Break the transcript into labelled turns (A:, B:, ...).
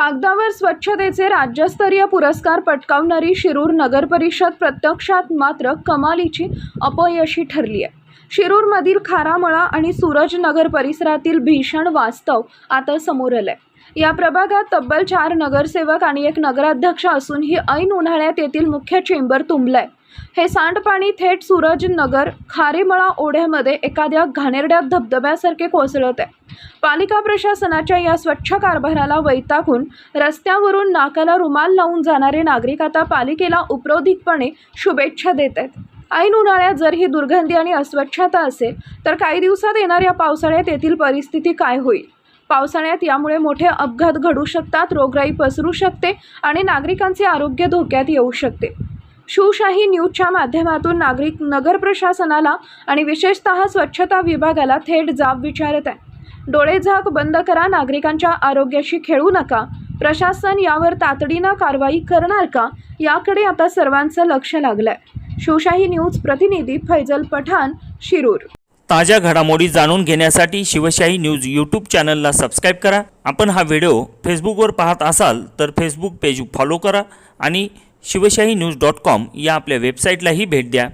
A: कागदावर स्वच्छतेचे राज्यस्तरीय पुरस्कार पटकावणारी शिरूर नगर परिषद प्रत्यक्षात मात्र कमालीची अपयशी ठरली आहे। शिरूरमधील खारामळा आणि सूरज नगर परिसरातील भीषण वास्तव आता समोर आलंय। या प्रभागात तब्बल 4 नगरसेवक आणि 1 नगराध्यक्ष असूनही ऐन उन्हाळ्यात येथील मुख्य चेंबर तुंबलंय। हे सांडपाणी थेट सूरज नगर खारेमळा ओढ्यामध्ये एखाद्या घाणेरड्या धबधब्यासारखे कोसळत आहे। पालिका प्रशासनाच्या या स्वच्छ कारभाराला वैतागून रस्त्यावरून नाकाला रुमाल लावून जाणारे नागरिक आता पालिकेला उपरोधिकपणे शुभेच्छा देत आहेत। ऐन उन्हाळ्यात जर ही दुर्गंधी आणि अस्वच्छता असेल तर काही दिवसात येणाऱ्या पावसाळ्यात येथील परिस्थिती काय होईल? पावसाळ्यात यामुळे मोठे अपघात घडू शकतात, रोगराई पसरू शकते आणि नागरिकांचे आरोग्य धोक्यात येऊ शकते। शिवशाही न्यूजच्या माध्यमातून नागरिक नगर प्रशासनाला आणि विशेषतः स्वच्छता विभागाला थेट जाब विचारत आहे। डोळे झाक बंद करा, नागरिकांच्या आरोग्याशी खेळू नका। प्रशासन यावर तातडीनं कारवाई करणार का, याकडे आता सर्वांचं लक्ष लागलंय। शिवशाही न्यूज प्रतिनिधी फैजल पठाण, शिरूर।
B: ताज्या घडामोडी जाणून घेण्यासाठी शिवशाही न्यूज यूट्यूब चॅनलला सबस्क्राईब करा। आपण हा व्हिडिओ फेसबुकवर पाहत असाल तर फेसबुक पेज फॉलो करा आणि शिवशाही न्यूज.com या आपल्या वेबसाईटलाही भेट द्या।